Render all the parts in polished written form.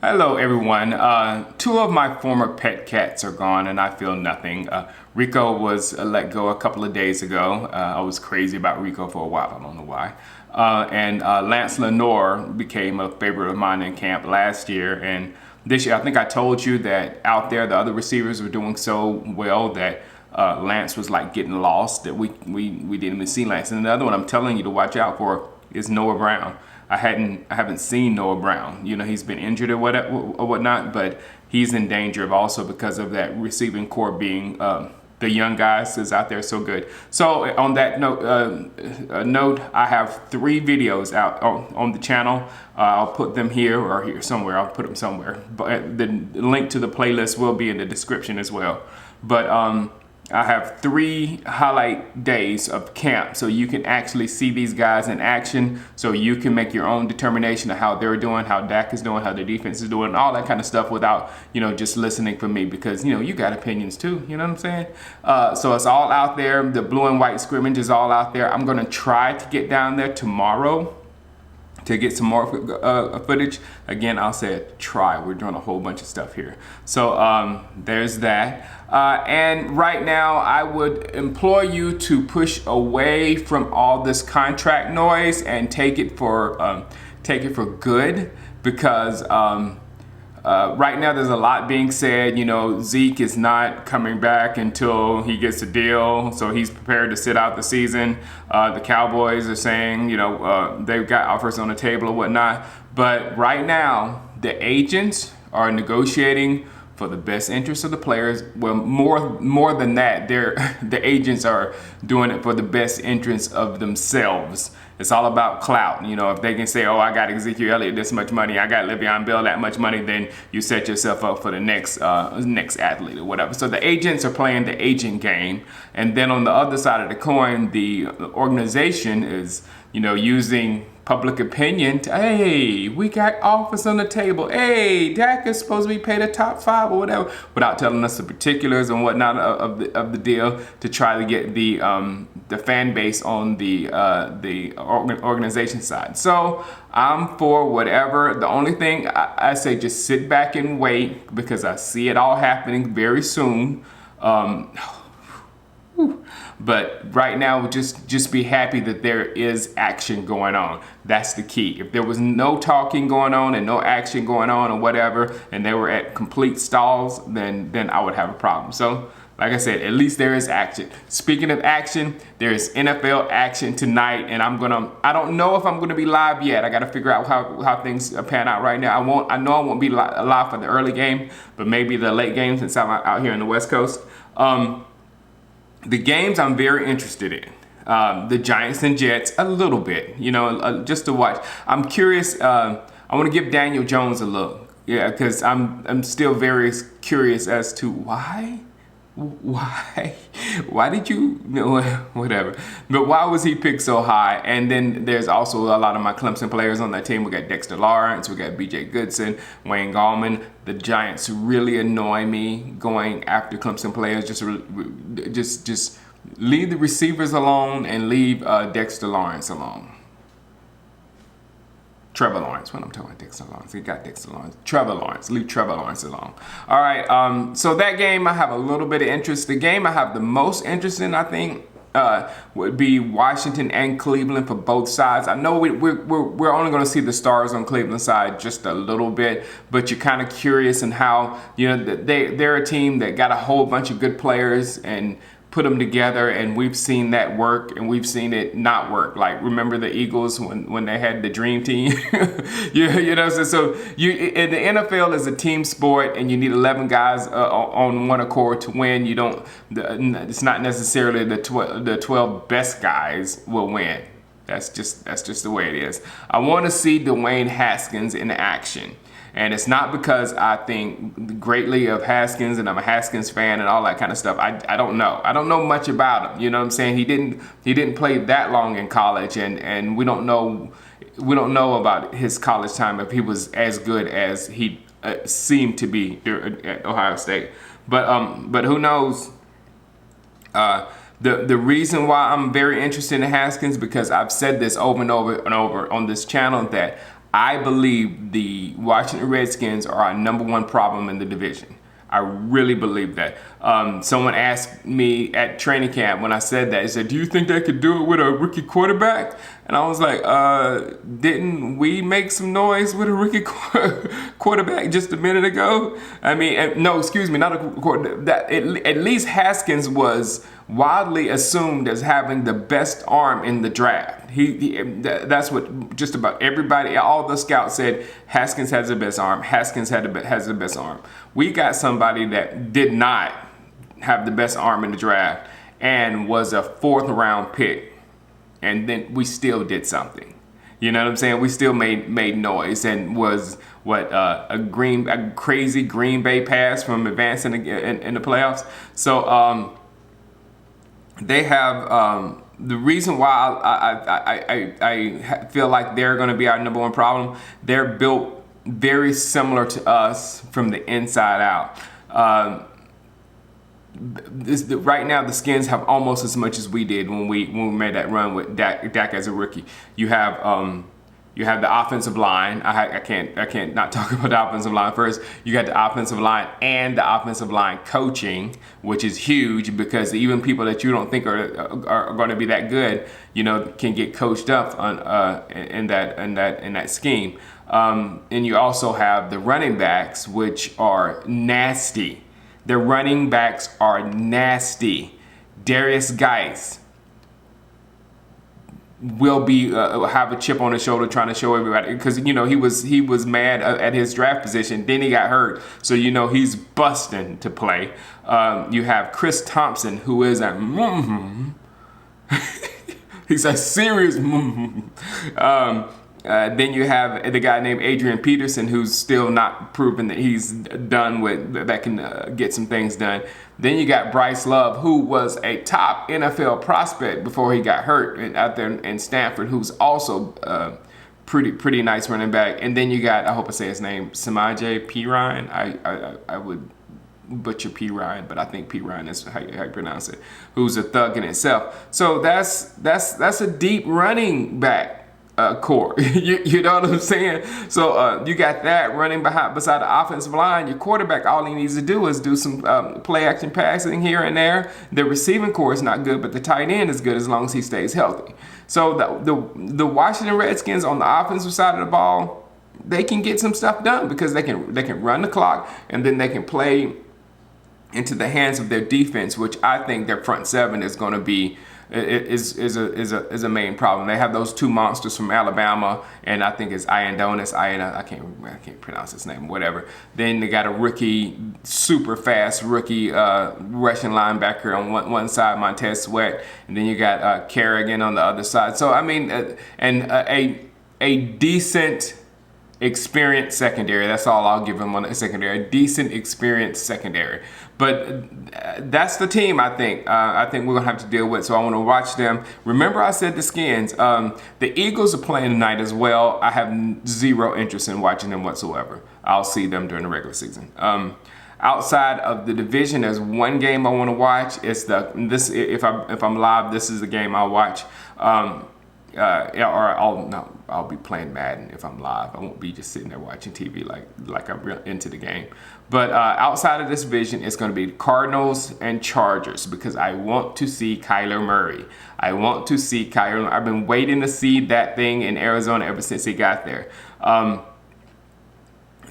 Hello, everyone. Two of my former pet cats are gone, and I feel nothing. Rico was let go a couple of days ago. I was crazy about Rico for a while. I don't know why. And Lance Lenore became a favorite of mine in camp last year. And this year, I think I told you that out there, the other receivers were doing so well that Lance was like getting lost, that we didn't even see Lance. And another one I'm telling you to watch out for is Noah Brown. I haven't seen Noah Brown. You know, he's been injured or whatnot, but he's in danger of also because of that receiving core being the young guys is out there so good. So on that note, I have 3 videos out on the channel. I'll put them here or here somewhere. I'll put them somewhere. But the link to the playlist will be in the description as well. But I have 3 highlight days of camp, so you can actually see these guys in action, so you can make your own determination of how they're doing, how Dak is doing, how the defense is doing, all that kind of stuff without, just listening for me, because, you got opinions too, you know what I'm saying? So it's all out there. The blue and white scrimmage is all out there. I'm going to try to get down there tomorrow to get some more footage. Again, I'll say try. We're doing a whole bunch of stuff here. So there's that. And right now, I would implore you to push away from all this contract noise and take it for good, because right now there's a lot being said. Zeke is not coming back until he gets a deal, so he's prepared to sit out the season. The Cowboys are saying, they've got offers on the table or whatnot. But right now, the agents are negotiating for the best interest of the players. Well, more than that, the agents are doing it for the best interest of themselves. It's all about clout. If they can say, oh, I got Ezekiel Elliott this much money, I got Le'Veon Bell that much money, then you set yourself up for the next athlete or whatever. So the agents are playing the agent game. And then on the other side of the coin, the organization is, using public opinion to, hey, we got offers on the table. Hey, Dak is supposed to be paid a top 5 or whatever, without telling us the particulars and whatnot of the deal, to try to get the fan base on the organization side. So I'm for whatever. The only thing I say, just sit back and wait, because I see it all happening very soon. But right now, just be happy that there is action going on. That's the key. If there was no talking going on and no action going on or whatever, and they were at complete stalls, then I would have a problem. So, like I said, at least there is action. Speaking of action, there is NFL action tonight, and I don't know if I'm gonna be live yet. I gotta figure out how things pan out right now. I know I won't be live for the early game, but maybe the late game, since I'm out here in the West Coast. The games I'm very interested in. The Giants and Jets, a little bit, just to watch. I'm curious. I want to give Daniel Jones a look. Yeah, because I'm still very curious as to why did you, whatever. But why was he picked so high? And then there's also a lot of my Clemson players on that team. We got Dexter Lawrence, we got BJ Goodson, Wayne Gallman. The Giants really annoy me going after Clemson players. Just leave the receivers alone and leave Dexter Lawrence alone. Trevor Lawrence, when I'm talking about Dexter Lawrence, he got Dexter Lawrence. Trevor Lawrence, leave Trevor Lawrence alone. All right, so that game I have a little bit of interest. The game I have the most interest in, I think, would be Washington and Cleveland for both sides. I know we're only going to see the stars on Cleveland side just a little bit, but you're kind of curious in how, they're a team that got a whole bunch of good players and put them together, and we've seen that work and we've seen it not work. Like, remember the Eagles when they had the dream team? So in the NFL is a team sport, and you need 11 guys on one accord to win. It's not necessarily the 12 best guys will win. That's just the way it is. I want to see Dwayne Haskins in action. And it's not because I think greatly of Haskins and I'm a Haskins fan and all that kind of stuff. I don't know. I don't know much about him. You know what I'm saying? He didn't play that long in college, and we don't know about his college time, if he was as good as he seemed to be at Ohio State. But who knows? The reason why I'm very interested in Haskins, because I've said this over and over and over on this channel, that I believe the Washington Redskins are our number one problem in the division. I really believe that. Someone asked me at training camp when I said that, he said, do you think they could do it with a rookie quarterback? And I was like, didn't we make some noise with a rookie quarterback just a minute ago? I mean, no, excuse me, not a quarterback. That, at least Haskins was widely assumed as having the best arm in the draft. That's what just about everybody, all the scouts said. Haskins has the best arm. Haskins has the best arm. We got somebody that did not have the best arm in the draft and was a 4th round pick, and then we still did something. You know what I'm saying? We still made noise and was a crazy Green Bay pass from advancing in the playoffs. So they have the reason why I feel like they're going to be our number one problem. They're built very similar to us from the inside out. Right now, the Skins have almost as much as we did when we made that run with Dak as a rookie. You have the offensive line. I can't not talk about the offensive line first. You got the offensive line and the offensive line coaching, which is huge because even people that you don't think are going to be that good, you know, can get coached up on in that scheme. And you also have the running backs, which are nasty. The running backs are nasty. Darius Geis will be have a chip on his shoulder trying to show everybody, because you know he was mad at his draft position, then he got hurt, so you know he's busting to play. You have Chris Thompson, who is a he's a serious then you have the guy named Adrian Peterson, who's still not proven that he's done that can get some things done. Then you got Bryce Love, who was a top NFL prospect before he got hurt out there in Stanford, who's also pretty nice running back. And then you got, I hope I say his name, Samaje Perine. I would butcher Perine, but I think Perine is how you pronounce it. Who's a thug in itself. So that's a deep running back core. you know what I'm saying? So you got that running beside the offensive line. Your quarterback, all he needs to do is do some play action passing here and there. The receiving core is not good, but the tight end is good as long as he stays healthy. So the Washington Redskins on the offensive side of the ball, they can get some stuff done because they can run the clock, and then they can play into the hands of their defense, which I think their front seven is going to be is a main problem. They have those two monsters from Alabama, and I think it's Ioannidis. I can't pronounce his name, whatever. Then they got a rookie, super fast rookie rushing linebacker on one side, Montez Sweat, and then you got Kerrigan on the other side. So I mean, a decent experienced secondary. That's all I'll give them on the secondary. A decent experienced secondary. But that's the team I think we're going to have to deal with. So I want to watch them. Remember I said the Skins. The Eagles are playing tonight as well. I have zero interest in watching them whatsoever. I'll see them during the regular season. Outside of the division, there's one game I want to watch. It's if I'm live, this is the game I'll watch. I'll be playing Madden if I'm live. I won't be just sitting there watching TV like I'm real into the game. But outside of this division, it's going to be Cardinals and Chargers because I want to see Kyler Murray. I've been waiting to see that thing in Arizona ever since he got there.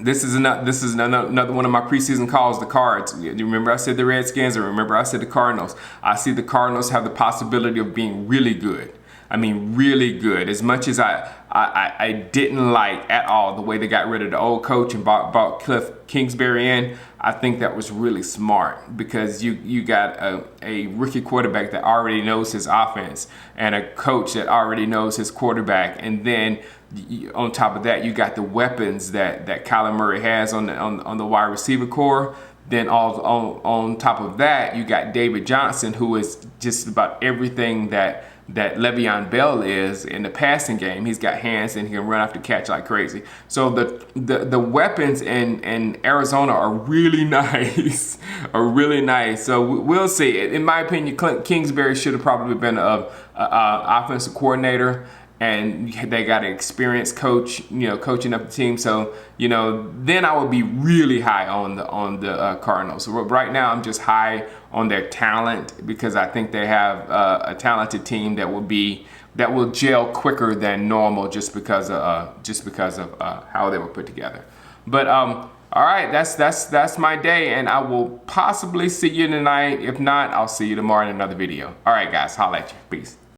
This is another one of my preseason calls, the Cards. You remember I said the Redskins, and remember I said the Cardinals. I see the Cardinals have the possibility of being really good. I mean, really good. As much as I didn't like at all the way they got rid of the old coach and brought Cliff Kingsbury in, I think that was really smart because you got a rookie quarterback that already knows his offense and a coach that already knows his quarterback, and then on top of that, you got the weapons that Kyler Murray has on the wide receiver core. Then on top of that, you got David Johnson, who is just about everything that Le'Veon Bell is in the passing game. He's got hands and he can run after catch like crazy. So the weapons in Arizona are really nice, So we'll see. In my opinion, Clint Kingsbury should have probably been an offensive coordinator. and they got an experienced coach, coaching up the team. So, then I would be really high on the Cardinals. So right now, I'm just high on their talent because I think they have a talented team that will gel quicker than normal just because of how they were put together. But all right, that's my day, and I will possibly see you tonight. If not, I'll see you tomorrow in another video. All right, guys, holla at you. Peace.